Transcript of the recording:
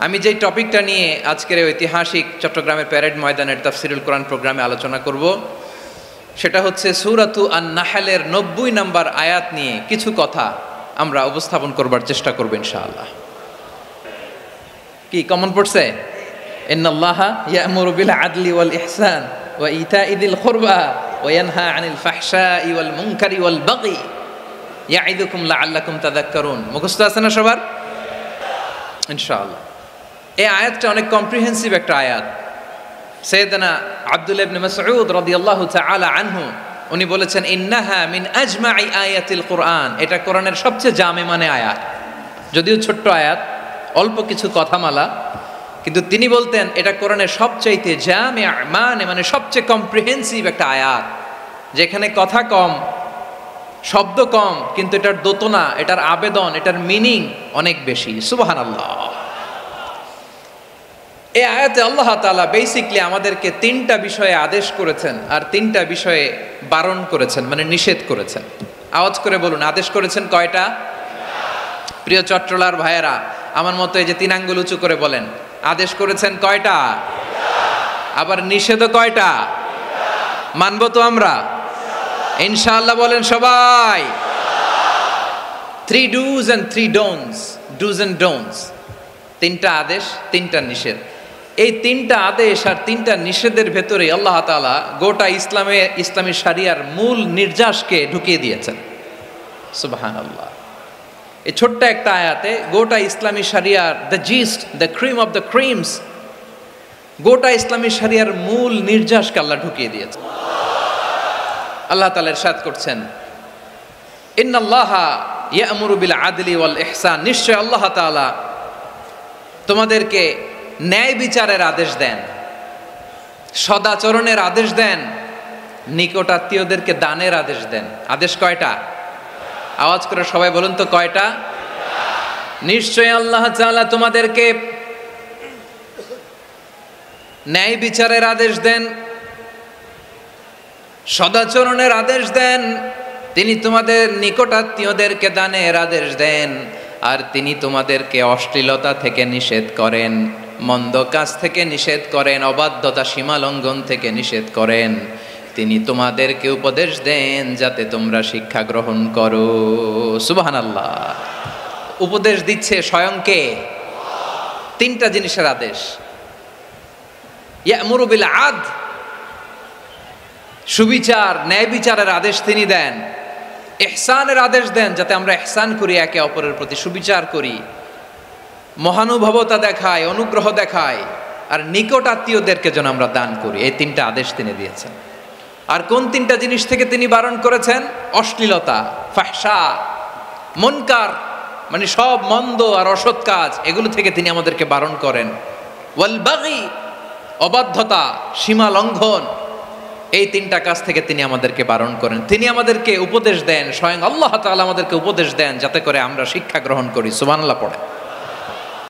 আমি যেই টপিকটা নিয়ে আজকের ঐতিহাসিক চট্টগ্রামের প্যারেড ময়দানের তাফসিরুল কোরআন প্রোগ্রামে আলোচনা করব সেটা হচ্ছে সূরাতু আন-নাহলের 90 নম্বর আয়াত নিয়ে কিছু কথা আমরা উপস্থাপন করবার চেষ্টা করব ইনশাআল্লাহ। কি কমন পড়ছে? ইন্নাল্লাহা ইয়া'মুরু বিল আদলি ওয়াল ইহসান ওয়া ইতা'i যিল কুরবা ওয়া ইয়ানহা আনিল ফাহশাই ওয়াল মুনকারি ওয়াল বাগি ইয়া'iদুকুম লাআল্লাকুম তাযাক্কারুন। মুখস্থ আছে না সবার? ইনশাআল্লাহ। এই আয়াতটা অনেক কম্প্রিহেন্সিভ একটা আয়াত। সাইয়েদনা আব্দুল্লাহ ইবনে মাসউদ রাদিয়াল্লাহু তাআলা আনহু উনি বলেছেন, ইন্নাহা মিন আজমাই আয়াতিল কুরআন, এটা কোরআনের সবচেয়ে জামে মানে আয়াত। যদিও ছোট্ট আয়াত, অল্প কিছু কথামালা, কিন্তু তিনি বলতেন এটা কোরআনের সবচাইতে জামে মানে সবচেয়ে কম্প্রিহেন্সিভ একটা আয়াত, যেখানে কথা কম, শব্দ কম, কিন্তু এটার দোতনা, এটার আবেদন, এটার মিনিং অনেক বেশি। সুবহানাল্লাহ। এই আয়াতে আল্লাহ তাআলা বেসিকলি আমাদেরকে 3টা বিষয়ে আদেশ করেছেন আর 3টা বিষয়ে বারণ করেছেন, মানে নিষেধ করেছেন। আওয়াজ করে বলুন, আদেশ করেছেন কয়টা? প্রিয় চট্টলার ভাইয়েরা, আমার মতো এই যে 3 আঙ্গুল উঁচু করে বলেন, আদেশ করেছেন কয়টা? আবার নিষেধও কয়টা? মানবো তো আমরা ইনশাআল্লাহ? বলেন সবাই। 3 do's and 3 don'ts, do's and don'ts, 3টা আদেশ, 3টা নিষেধ। এই 3টা আদেশ আর 3টা নিষেধের ভেতরে আল্লাহ তাআলা গোটা ইসলামী শরিয়ার মূল নির্যাসকে ঢুকিয়ে দিয়েছেন। সুবহানাল্লাহ। এই ছোট্ট একটা আয়াতে গোটা ইসলামী শরিয়ার the gist, the cream of the creams, গোটা ইসলামী শরিয়ার মূল নির্যাসকে আল্লাহ ঢুকিয়ে দিয়েছেন। আল্লাহ তাআলা ইরশাদ করছেন, ইন্নাল্লাহা ইয়া'মুরু বিল আদলি ওয়াল ইহসান, নিশ্চয় আল্লাহ তাআলা তোমাদেরকে ন্যায় বিচারের আদেশ দেন, সদাচরণের আদেশ দেন, নিকটাত্মীয়দেরকে দানের আদেশ দেন। আদেশ কয়টা? আওয়াজ করে সবাই বলুন তো কয়টা? নিশ্চয় আল্লাহ তাআলা তোমাদেরকে ন্যায় বিচারের আদেশ দেন, সদাচরণের আদেশ দেন, তিনি তোমাদের নিকটাত্মীয়দেরকে দানের আদেশ দেন, আর তিনি তোমাদেরকে অশ্লীলতা থেকে নিষেধ করেন, মন্দ কাজ থেকে নিষেধ করেন, অবাধ্যতা সীমা লঙ্ঘন থেকে নিষেধ করেন। তিনি তোমাদেরকে উপদেশ দেন যাতে তোমরা শিক্ষা গ্রহণ করো। সুবহানাল্লাহ। উপদেশ দিচ্ছে স্বয়ং কে? 3টা জিনিসের আদেশ। ইয়া'মুরু বিল আদল, সুবিচার, ন্যায় বিচারের আদেশ তিনি দেন। ইহসানের আদেশ দেন, যাতে আমরা ইহসান করি, একে অপরের প্রতি সুবিচার করি, মহানুভবতা দেখাই, অনুগ্রহ দেখাই, আর নিকট আত্মীয়দেরকে যেন আমরা দান করি। এই 3টা আদেশ তিনি দিয়েছেন। আর কোন 3টা জিনিস থেকে তিনি বারণ করেছেন? অশ্লীলতা, ফাহশা, মুনকার, মানে সব মন্দ আর অসৎ কাজ, এগুলো থেকে তিনি আমাদেরকে বারণ করেন। ওয়াল বাগি, অবাধ্যতা, সীমা লঙ্ঘন, এই 3টা কাজ থেকে তিনি আমাদেরকে বারণ করেন। তিনি আমাদেরকে উপদেশ দেন, স্বয়ং আল্লাহ তাআলা আমাদেরকে উপদেশ দেন যাতে করে আমরা শিক্ষা গ্রহণ করি। সুবহানাল্লাহ পড়ে।